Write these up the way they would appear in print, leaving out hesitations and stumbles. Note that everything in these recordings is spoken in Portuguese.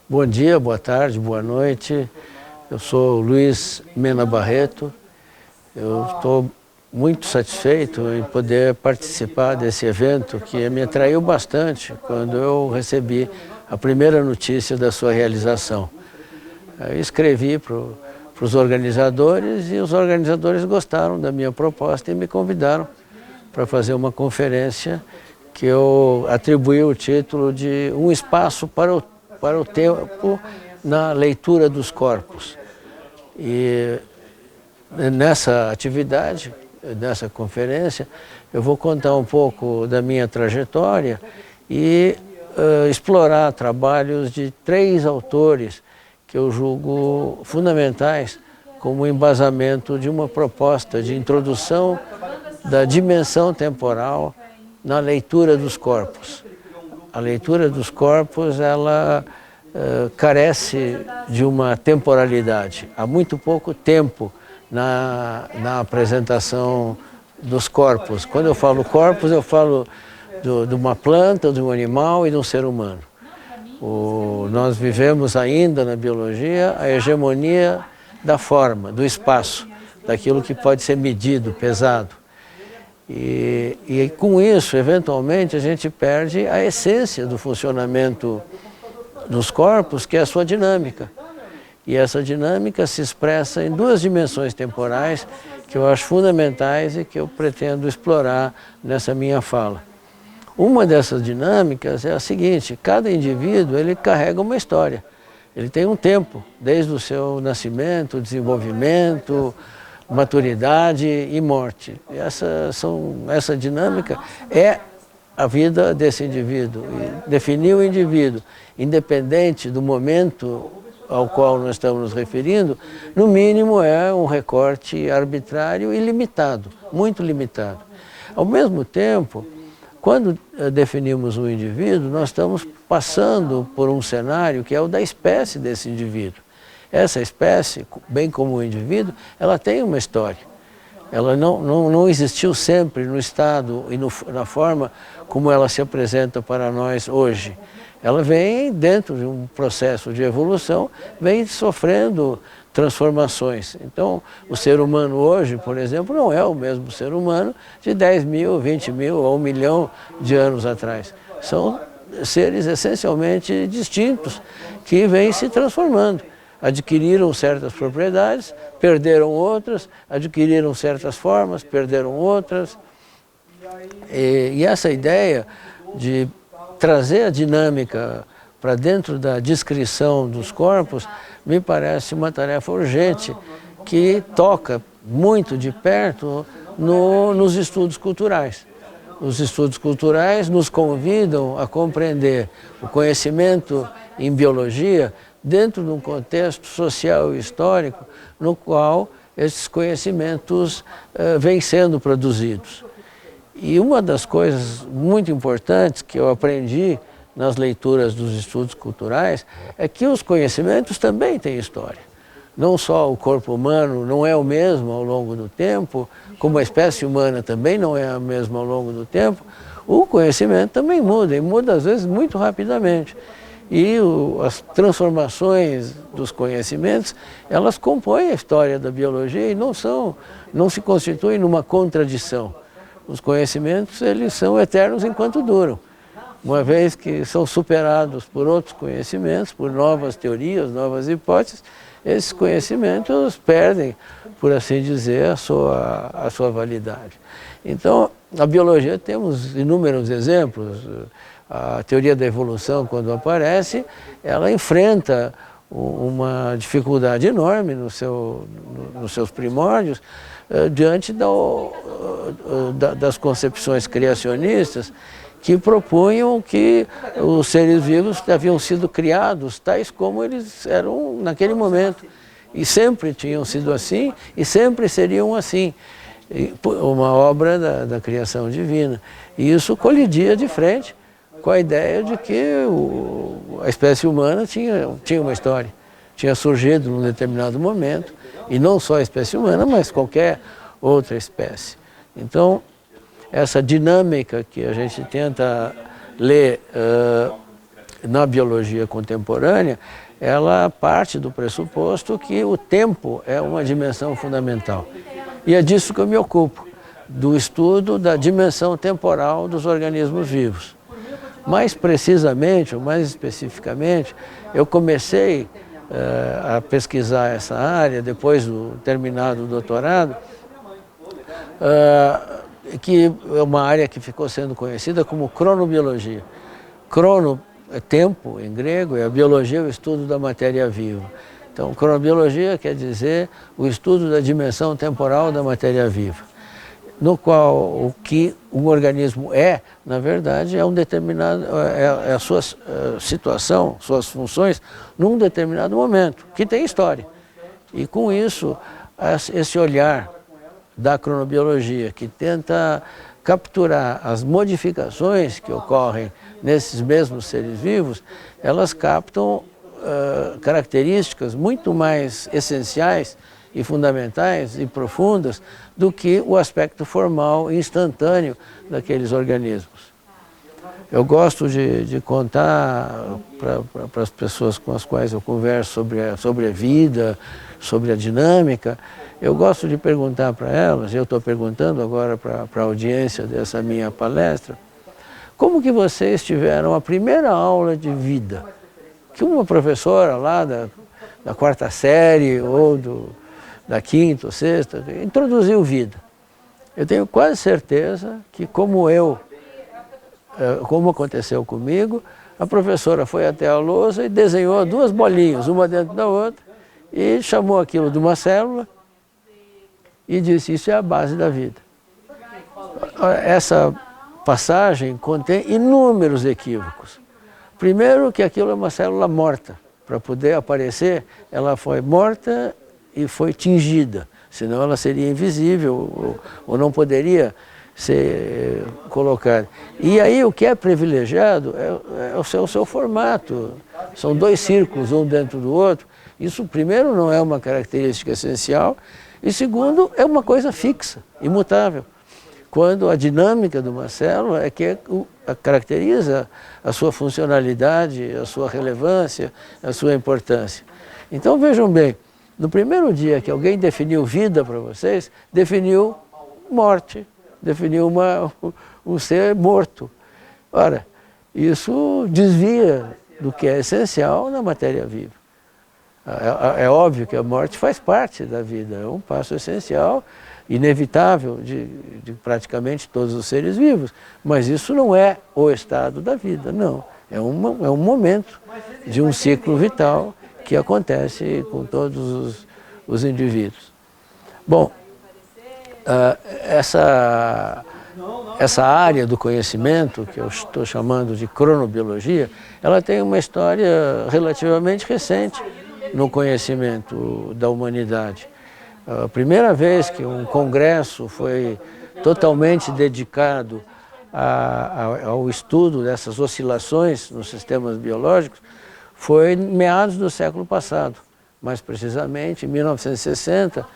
Bom dia, boa tarde, boa noite. Eu sou Luiz Mena Barreto. Eu estou muito satisfeito em poder participar desse evento que me atraiu bastante quando eu recebi a primeira notícia da sua realização. Eu escrevi para os organizadores e os organizadores gostaram da minha proposta e me convidaram para fazer uma conferência que eu atribuí o título de Um Espaço para o Tempo na Leitura dos Corpos. E nessa atividade, nessa conferência, eu vou contar um pouco da minha trajetória e explorar trabalhos de 3 autores que eu julgo fundamentais como embasamento de uma proposta de introdução da dimensão temporal na leitura dos corpos. A leitura dos corpos, ela carece de uma temporalidade. Há muito pouco tempo na apresentação dos corpos. Quando eu falo corpos, eu falo de uma planta, de um animal e de um ser humano. Nós vivemos ainda na biologia a hegemonia da forma, do espaço, daquilo que pode ser medido, pesado. E com isso, eventualmente, a gente perde a essência do funcionamento dos corpos, que é a sua dinâmica. E essa dinâmica se expressa em 2 dimensões temporais que eu acho fundamentais e que eu pretendo explorar nessa minha fala. Uma dessas dinâmicas é a seguinte: cada indivíduo ele carrega uma história. Ele tem um tempo, desde o seu nascimento, desenvolvimento, maturidade e morte. Essa dinâmica é a vida desse indivíduo. E definir o indivíduo, independente do momento ao qual nós estamos nos referindo, no mínimo é um recorte arbitrário e limitado, muito limitado. Ao mesmo tempo, quando definimos um indivíduo, nós estamos passando por um cenário que é o da espécie desse indivíduo. Essa espécie, bem como o indivíduo, ela tem uma história. Ela não existiu sempre no estado e na forma como ela se apresenta para nós hoje. Ela vem dentro de um processo de evolução, vem sofrendo transformações. Então, o ser humano hoje, por exemplo, não é o mesmo ser humano de 10 mil, 20 mil ou 1 milhão de anos atrás. São seres essencialmente distintos que vêm se transformando. Adquiriram certas propriedades, perderam outras, adquiriram certas formas, perderam outras. E essa ideia de trazer a dinâmica para dentro da descrição dos corpos me parece uma tarefa urgente que toca muito de perto nos estudos culturais. Os estudos culturais nos convidam a compreender o conhecimento em biologia dentro de um contexto social e histórico no qual esses conhecimentos vêm sendo produzidos. E uma das coisas muito importantes que eu aprendi nas leituras dos estudos culturais é que os conhecimentos também têm história. Não só o corpo humano não é o mesmo ao longo do tempo, como a espécie humana também não é a mesma ao longo do tempo, o conhecimento também muda, e muda às vezes muito rapidamente. E as transformações dos conhecimentos, elas compõem a história da biologia e não se constituem numa contradição. Os conhecimentos, eles são eternos enquanto duram. Uma vez que são superados por outros conhecimentos, por novas teorias, novas hipóteses, esses conhecimentos perdem, por assim dizer, a sua validade. Então, na biologia temos inúmeros exemplos. A teoria da evolução, quando aparece, ela enfrenta uma dificuldade enorme nos seus primórdios, diante das concepções criacionistas que propunham que os seres vivos haviam sido criados tais como eles eram naquele momento. E sempre tinham sido assim e sempre seriam assim. Uma obra da criação divina. E isso colidia de frente com a ideia de que a espécie humana tinha uma história. Tinha surgido num determinado momento, e não só a espécie humana, mas qualquer outra espécie. Então, essa dinâmica que a gente tenta ler na biologia contemporânea, ela parte do pressuposto que o tempo é uma dimensão fundamental. E é disso que eu me ocupo, do estudo da dimensão temporal dos organismos vivos. Mais precisamente, ou mais especificamente, eu comecei a pesquisar essa área depois do terminado o doutorado, que é uma área que ficou sendo conhecida como cronobiologia. Crono é tempo em grego e a biologia é o estudo da matéria viva. Então, cronobiologia quer dizer o estudo da dimensão temporal da matéria viva, no qual o que um organismo é, na verdade, é um determinado, é a sua situação, suas funções, num determinado momento, que tem história. E com isso, esse olhar da cronobiologia, que tenta capturar as modificações que ocorrem nesses mesmos seres vivos, elas captam características muito mais essenciais e fundamentais e profundas do que o aspecto formal e instantâneo daqueles organismos. Eu gosto de contar para as pessoas com as quais eu converso sobre a vida, sobre a dinâmica, eu gosto de perguntar para elas, eu estou perguntando agora para a audiência dessa minha palestra, como que vocês tiveram a primeira aula de vida? Que uma professora lá da quarta série ou da quinta ou sexta introduziu vida. Eu tenho quase certeza que, como aconteceu comigo, a professora foi até a lousa e desenhou duas bolinhas, uma dentro da outra, e chamou aquilo de uma célula e disse: isso é a base da vida. Essa passagem contém inúmeros equívocos. Primeiro, que aquilo é uma célula morta. Para poder aparecer, ela foi morta e foi tingida, senão ela seria invisível ou não poderia ser colocada. E aí o que é privilegiado é o seu formato. São dois círculos, um dentro do outro. Isso, primeiro, não é uma característica essencial, e segundo, é uma coisa fixa, imutável. Quando a dinâmica de uma célula é que caracteriza a sua funcionalidade, a sua relevância, a sua importância. Então vejam bem, no primeiro dia que alguém definiu vida para vocês, definiu morte, definiu um ser morto. Ora, isso desvia do que é essencial na matéria viva. É óbvio que a morte faz parte da vida, é um passo essencial, inevitável de praticamente todos os seres vivos, mas isso não é o estado da vida, não. É um momento de um ciclo vital que acontece com todos os indivíduos. Bom, essa área do conhecimento, que eu estou chamando de cronobiologia, ela tem uma história relativamente recente no conhecimento da humanidade. A primeira vez que um congresso foi totalmente dedicado ao estudo dessas oscilações nos sistemas biológicos foi em meados do século passado, mais precisamente em 1960,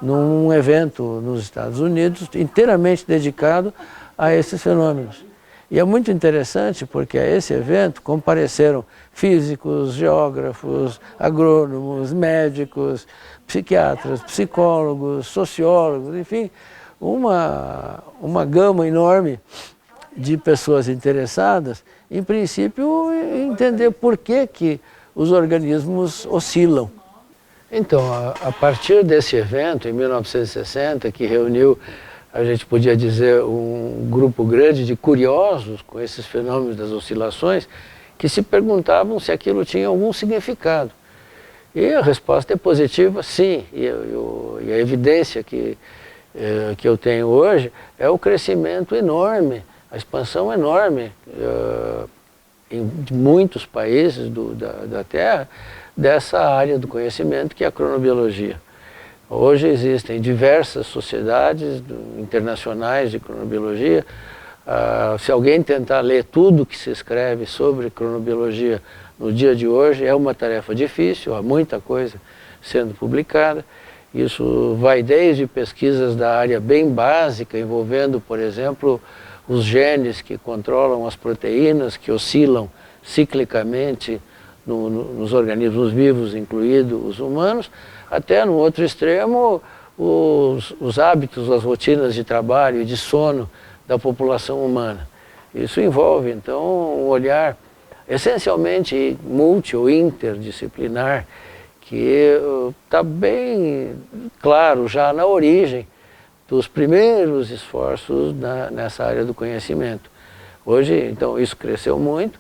num evento nos Estados Unidos inteiramente dedicado a esses fenômenos. E é muito interessante porque a esse evento compareceram físicos, geógrafos, agrônomos, médicos, psiquiatras, psicólogos, sociólogos, enfim, uma gama enorme de pessoas interessadas, em princípio, em entender por que os organismos oscilam. Então, a partir desse evento, em 1960, que reuniu, a gente podia dizer, um grupo grande de curiosos com esses fenômenos das oscilações, que se perguntavam se aquilo tinha algum significado. E a resposta é positiva, sim. E a evidência que eu tenho hoje é o crescimento enorme, a expansão enorme em muitos países da Terra dessa área do conhecimento que é a cronobiologia. Hoje existem diversas sociedades internacionais de cronobiologia. Se alguém tentar ler tudo que se escreve sobre cronobiologia no dia de hoje, é uma tarefa difícil, há muita coisa sendo publicada. Isso vai desde pesquisas da área bem básica, envolvendo, por exemplo, os genes que controlam as proteínas que oscilam ciclicamente nos organismos vivos, incluídos os humanos, até no outro extremo os hábitos, as rotinas de trabalho e de sono da população humana. Isso envolve, então, um olhar essencialmente multi ou interdisciplinar, que está bem claro já na origem dos primeiros esforços nessa área do conhecimento. Hoje, então, isso cresceu muito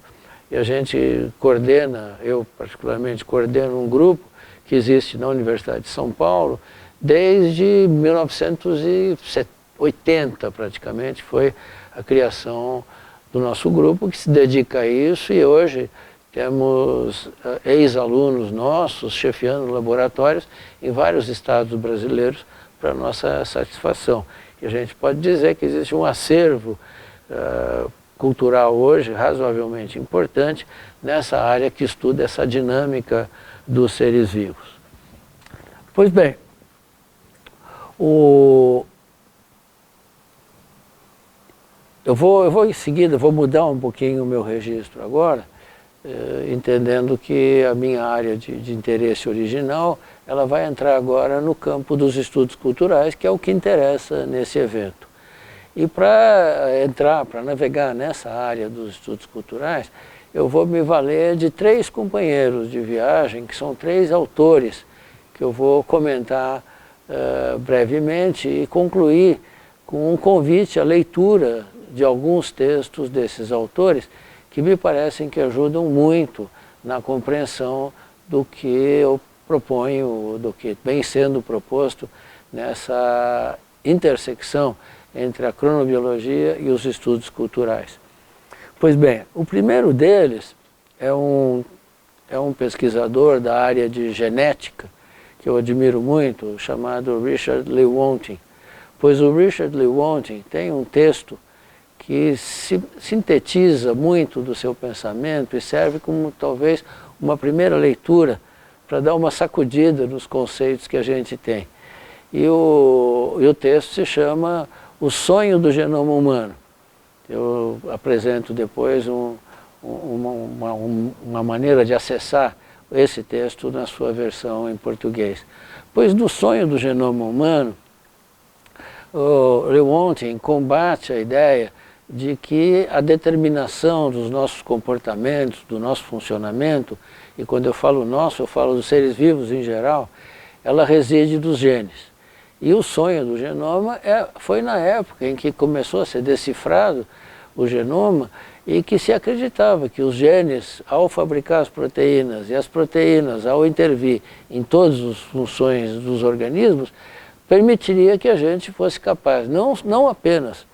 e a gente coordena, eu particularmente coordeno um grupo que existe na Universidade de São Paulo desde 1980 praticamente, foi a criação do nosso grupo que se dedica a isso, e hoje temos ex-alunos nossos chefiando laboratórios em vários estados brasileiros para nossa satisfação. E a gente pode dizer que existe um acervo cultural hoje razoavelmente importante nessa área que estuda essa dinâmica dos seres vivos. Pois bem, eu vou em seguida, vou mudar um pouquinho o meu registro agora, entendendo que a minha área de interesse original, ela vai entrar agora no campo dos estudos culturais, que é o que interessa nesse evento. E para navegar nessa área dos estudos culturais, eu vou me valer de 3 companheiros de viagem, que são 3 autores, que eu vou comentar brevemente e concluir com um convite à leitura de alguns textos desses autores, que me parecem que ajudam muito na compreensão do que eu proponho, do que vem sendo proposto nessa intersecção entre a cronobiologia e os estudos culturais. Pois bem, o primeiro deles é um pesquisador da área de genética, que eu admiro muito, chamado Richard Lewontin. Pois o Richard Lewontin tem um texto que sintetiza muito do seu pensamento e serve como talvez uma primeira leitura para dar uma sacudida nos conceitos que a gente tem. E o texto se chama O Sonho do Genoma Humano. Eu apresento depois uma maneira de acessar esse texto na sua versão em português. Pois no Sonho do Genoma Humano, o Lewontin combate a ideia de que a determinação dos nossos comportamentos, do nosso funcionamento, e quando eu falo nosso, eu falo dos seres vivos em geral, ela reside dos genes. E o sonho do genoma foi na época em que começou a ser decifrado o genoma e que se acreditava que os genes, ao fabricar as proteínas, e as proteínas, ao intervir em todas as funções dos organismos, permitiria que a gente fosse capaz, não apenas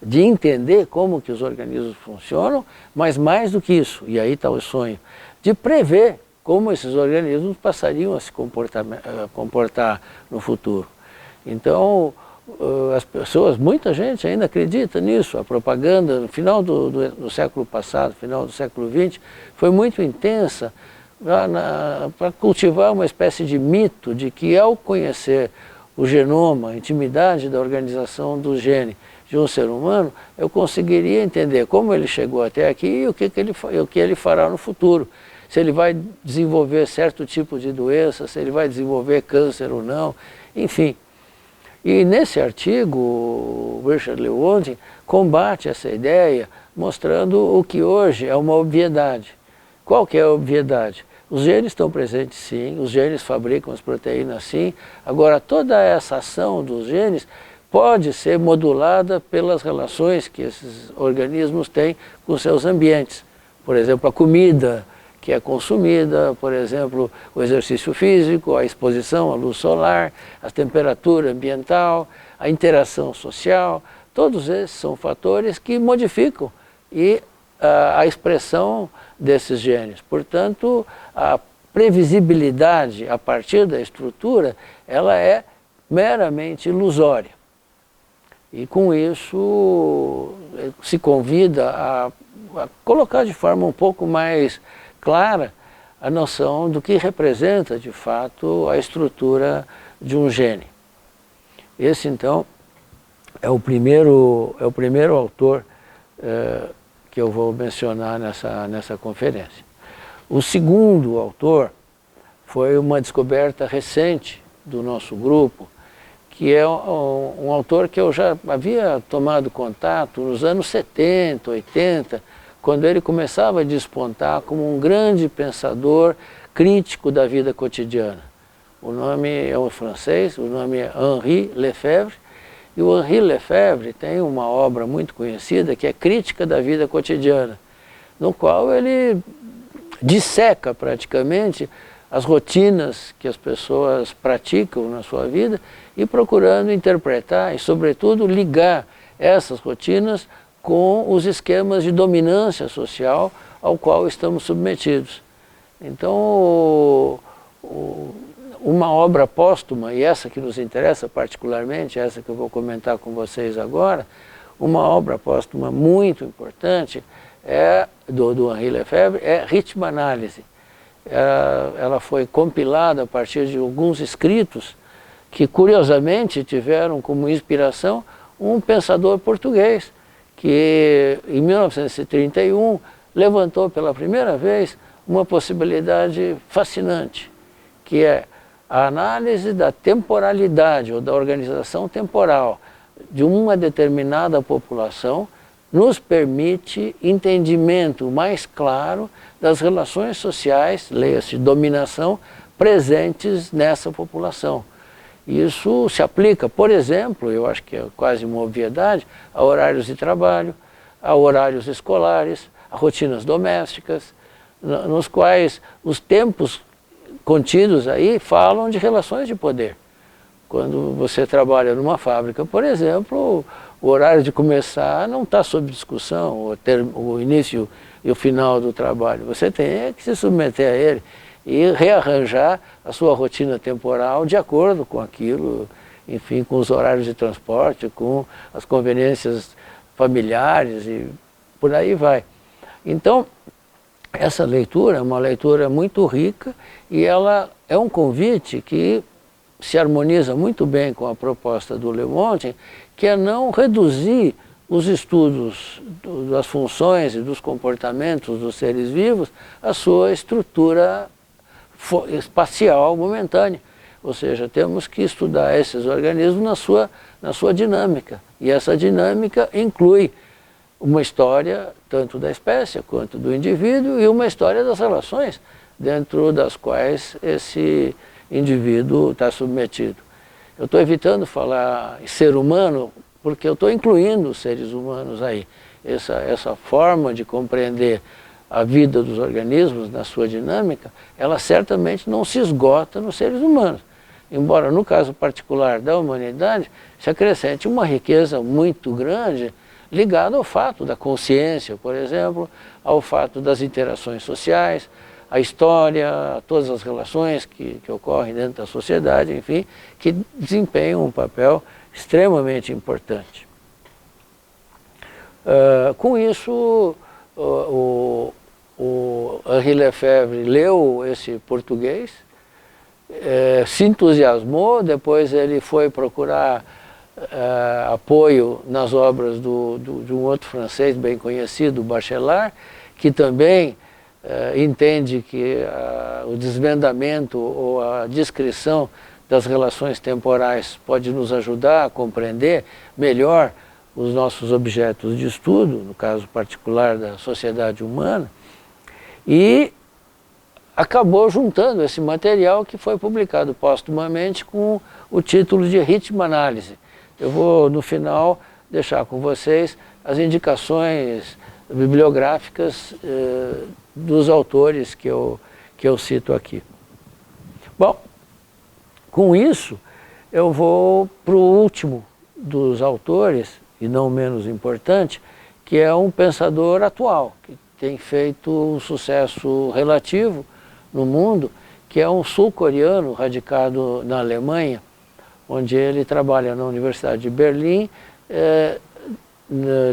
de entender como que os organismos funcionam, mas mais do que isso, e aí está o sonho, de prever como esses organismos passariam a se comportar no futuro. Então, as pessoas, muita gente ainda acredita nisso. A propaganda no final do século passado, final do século XX, foi muito intensa para cultivar uma espécie de mito de que ao conhecer o genoma, a intimidade da organização do gene de um ser humano, eu conseguiria entender como ele chegou até aqui e o que ele fará no futuro. Se ele vai desenvolver certo tipo de doença, se ele vai desenvolver câncer ou não, enfim. E nesse artigo, o Richard Lewontin combate essa ideia, mostrando o que hoje é uma obviedade. Qual que é a obviedade? Os genes estão presentes sim, os genes fabricam as proteínas sim, agora toda essa ação dos genes pode ser modulada pelas relações que esses organismos têm com seus ambientes. Por exemplo, a comida que é consumida, por exemplo, o exercício físico, a exposição à luz solar, a temperatura ambiental, a interação social, todos esses são fatores que modificam a expressão desses genes. Portanto, a previsibilidade a partir da estrutura, ela é meramente ilusória. E com isso se convida a colocar de forma um pouco mais clara a noção do que representa de fato a estrutura de um gene. Esse então é o primeiro autor que eu vou mencionar nessa conferência. O segundo autor foi uma descoberta recente do nosso grupo, que é um autor que eu já havia tomado contato nos anos 70, 80, quando ele começava a despontar como um grande pensador crítico da vida cotidiana. O nome é um francês, o nome é Henri Lefebvre, e o Henri Lefebvre tem uma obra muito conhecida que é Crítica da Vida Cotidiana, no qual ele disseca praticamente as rotinas que as pessoas praticam na sua vida e procurando interpretar e, sobretudo, ligar essas rotinas com os esquemas de dominância social ao qual estamos submetidos. Então, uma obra póstuma, e essa que nos interessa particularmente, essa que eu vou comentar com vocês agora, uma obra póstuma muito importante do Henri Lefebvre é Ritmo-Análise. Ela foi compilada a partir de alguns escritos que, curiosamente, tiveram como inspiração um pensador português que, em 1931, levantou pela primeira vez uma possibilidade fascinante, que é a análise da temporalidade ou da organização temporal de uma determinada população nos permite entendimento mais claro das relações sociais, leia-se dominação, presentes nessa população. Isso se aplica, por exemplo, eu acho que é quase uma obviedade, a horários de trabalho, a horários escolares, a rotinas domésticas, nos quais os tempos contidos aí falam de relações de poder. Quando você trabalha numa fábrica, por exemplo, o horário de começar não está sob discussão, o início e o final do trabalho. Você tem que se submeter a ele e rearranjar a sua rotina temporal de acordo com aquilo, enfim, com os horários de transporte, com as conveniências familiares e por aí vai. Então, essa leitura é uma leitura muito rica e ela é um convite que se harmoniza muito bem com a proposta do Le Monte, que é não reduzir os estudos das funções e dos comportamentos dos seres vivos à sua estrutura espacial momentânea. Ou seja, temos que estudar esses organismos na sua dinâmica. E essa dinâmica inclui uma história tanto da espécie quanto do indivíduo e uma história das relações dentro das quais esse indivíduo está submetido. Eu estou evitando falar em ser humano porque eu estou incluindo os seres humanos aí. Essa forma de compreender a vida dos organismos na sua dinâmica, ela certamente não se esgota nos seres humanos. Embora no caso particular da humanidade se acrescente uma riqueza muito grande ligada ao fato da consciência, por exemplo, ao fato das interações sociais, a história, todas as relações que ocorrem dentro da sociedade, enfim, que desempenham um papel extremamente importante. Com isso, o Henri Lefebvre leu esse português, se entusiasmou, depois ele foi procurar apoio nas obras de um outro francês bem conhecido, Bachelard, que também entende que o desvendamento ou a descrição das relações temporais pode nos ajudar a compreender melhor os nossos objetos de estudo, no caso particular da sociedade humana, e acabou juntando esse material que foi publicado póstumamente com o título de Ritmo-Análise. Eu vou, no final, deixar com vocês as indicações bibliográficas dos autores que eu cito aqui. Bom, com isso, eu vou para o último dos autores, e não menos importante, que é um pensador atual, que tem feito um sucesso relativo no mundo, que é um sul-coreano radicado na Alemanha, onde ele trabalha na Universidade de Berlim,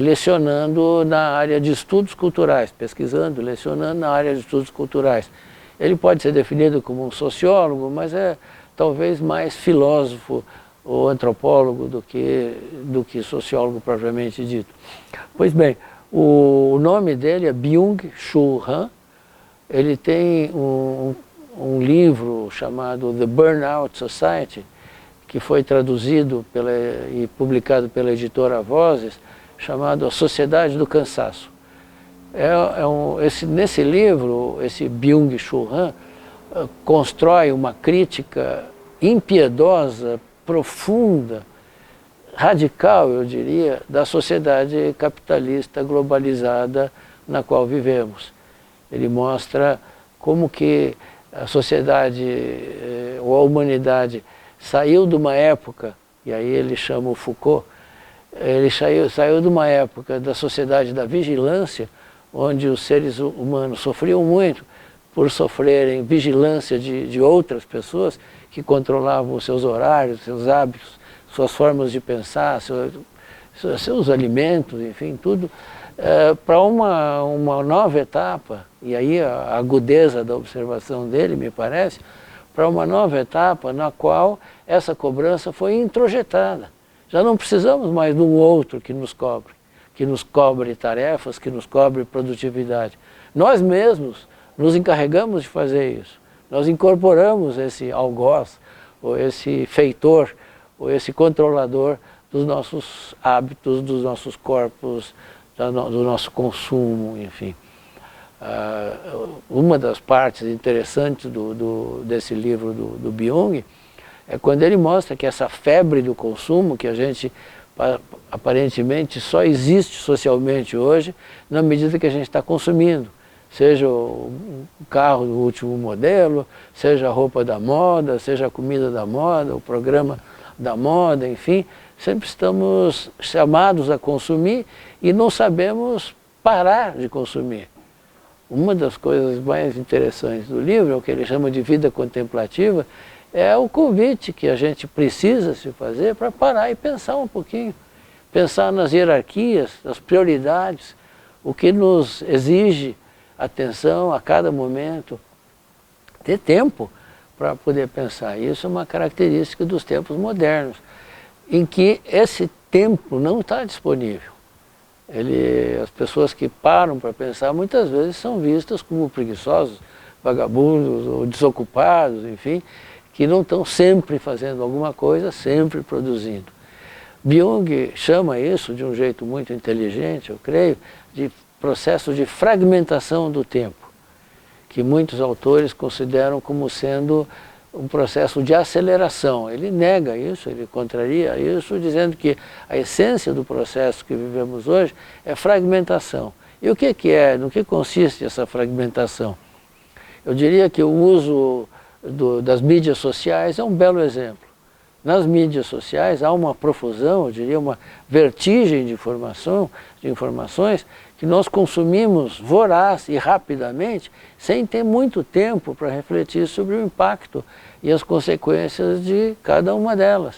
lecionando na área de estudos culturais, pesquisando, lecionando na área de estudos culturais. Ele pode ser definido como um sociólogo, mas é talvez mais filósofo ou antropólogo do que sociólogo propriamente dito. Pois bem, O nome dele é Byung-Chul Han. Ele tem um livro chamado The Burnout Society, que foi traduzido e publicado pela editora Vozes, chamado A Sociedade do Cansaço. Nesse livro, esse Byung-Chul Han constrói uma crítica impiedosa, profunda, radical, eu diria, da sociedade capitalista globalizada na qual vivemos. Ele mostra como que a sociedade ou a humanidade saiu de uma época, e aí ele chama o Foucault, ele saiu de uma época da sociedade da vigilância, onde os seres humanos sofriam muito por sofrerem vigilância de outras pessoas que controlavam os seus horários, seus hábitos, suas formas de pensar, seus alimentos, enfim, tudo, para uma nova etapa, e aí a agudeza da observação dele, me parece, para uma nova etapa na qual essa cobrança foi introjetada. Já não precisamos mais de um outro que nos cobre tarefas, que nos cobre produtividade. Nós mesmos nos encarregamos de fazer isso. Nós incorporamos esse algoz, ou esse feitor, ou esse controlador dos nossos hábitos, dos nossos corpos, do nosso consumo, enfim. Uma das partes interessantes desse livro do Byung é quando ele mostra que essa febre do consumo, que a gente aparentemente só existe socialmente hoje, na medida que a gente está consumindo. Seja o carro do último modelo, seja a roupa da moda, seja a comida da moda, o programa da moda, enfim, sempre estamos chamados a consumir e não sabemos parar de consumir. Uma das coisas mais interessantes do livro, é o que ele chama de vida contemplativa, é o convite que a gente precisa se fazer para parar e pensar um pouquinho. Pensar nas hierarquias, nas prioridades, o que nos exige atenção a cada momento. Ter tempo para poder pensar. Isso é uma característica dos tempos modernos, em que esse tempo não está disponível. As pessoas que param para pensar muitas vezes são vistas como preguiçosos, vagabundos ou desocupados, enfim, que não estão sempre fazendo alguma coisa, sempre produzindo. Byung chama isso, de um jeito muito inteligente, eu creio, de processo de fragmentação do tempo, que muitos autores consideram como sendo um processo de aceleração. Ele nega isso, ele contraria isso, dizendo que a essência do processo que vivemos hoje é fragmentação. E o que é, no que consiste essa fragmentação? Eu diria que o uso das mídias sociais é um belo exemplo. Nas mídias sociais há uma profusão, eu diria uma vertigem de informações que nós consumimos voraz e rapidamente, sem ter muito tempo para refletir sobre o impacto e as consequências de cada uma delas.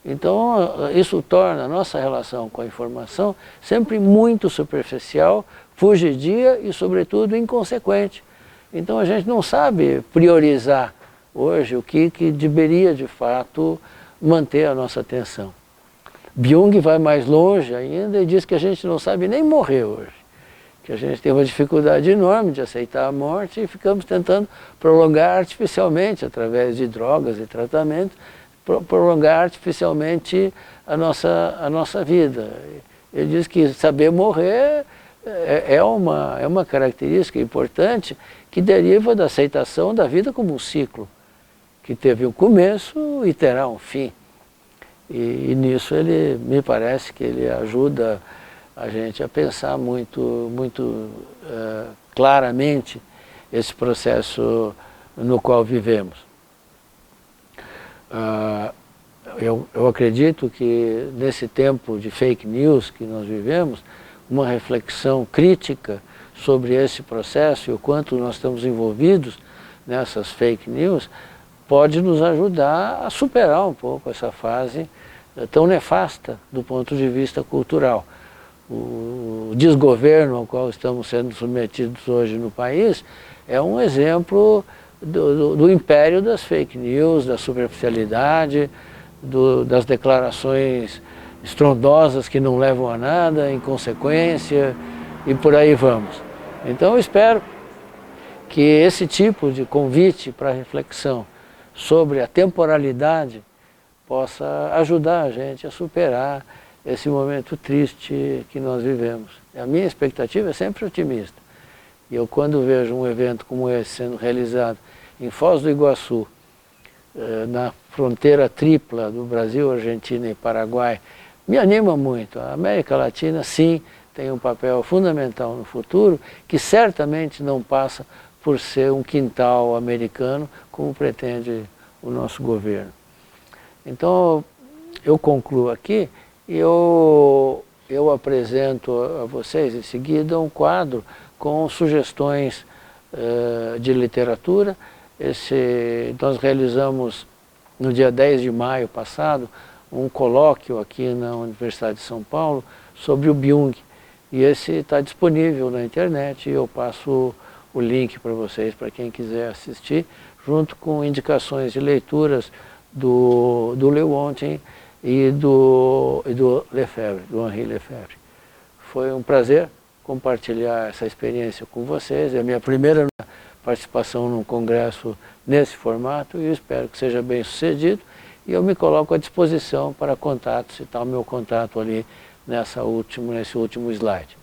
Então, isso torna a nossa relação com a informação sempre muito superficial, fugidia e, sobretudo, inconsequente. Então, a gente não sabe priorizar hoje o que deveria, de fato, manter a nossa atenção. Byung vai mais longe ainda e diz que a gente não sabe nem morrer hoje, que a gente tem uma dificuldade enorme de aceitar a morte e ficamos tentando prolongar artificialmente, através de drogas e tratamentos, prolongar artificialmente a nossa vida. Ele diz que saber morrer é uma característica importante que deriva da aceitação da vida como um ciclo, que teve um começo e terá um fim. E nisso me parece que ele ajuda a gente a pensar muito claramente esse processo no qual vivemos. Eu acredito que nesse tempo de fake news que nós vivemos, uma reflexão crítica sobre esse processo e o quanto nós estamos envolvidos nessas fake news pode nos ajudar a superar um pouco essa fase tão nefasta do ponto de vista cultural. O desgoverno ao qual estamos sendo submetidos hoje no país é um exemplo do império das fake news, da superficialidade, das declarações estrondosas que não levam a nada, inconsequência e por aí vamos. Então eu espero que esse tipo de convite para reflexão sobre a temporalidade possa ajudar a gente a superar esse momento triste que nós vivemos. A minha expectativa é sempre otimista. E eu, quando vejo um evento como esse sendo realizado em Foz do Iguaçu, na fronteira tripla do Brasil, Argentina e Paraguai, me anima muito. A América Latina, sim, tem um papel fundamental no futuro, que certamente não passa por ser um quintal americano, como pretende o nosso governo. Então, eu concluo aqui e eu apresento a vocês, em seguida, um quadro com sugestões de literatura. Nós realizamos, no dia 10 de maio passado, um colóquio aqui na Universidade de São Paulo sobre o Byung. E esse está disponível na internet e eu passo o link para vocês, para quem quiser assistir, junto com indicações de leituras do Lewontin e do Lefebvre, do Henri Lefebvre. Foi um prazer compartilhar essa experiência com vocês. É a minha primeira participação num congresso nesse formato e eu espero que seja bem sucedido. E eu me coloco à disposição para contatos, e está o meu contato ali nesse último slide.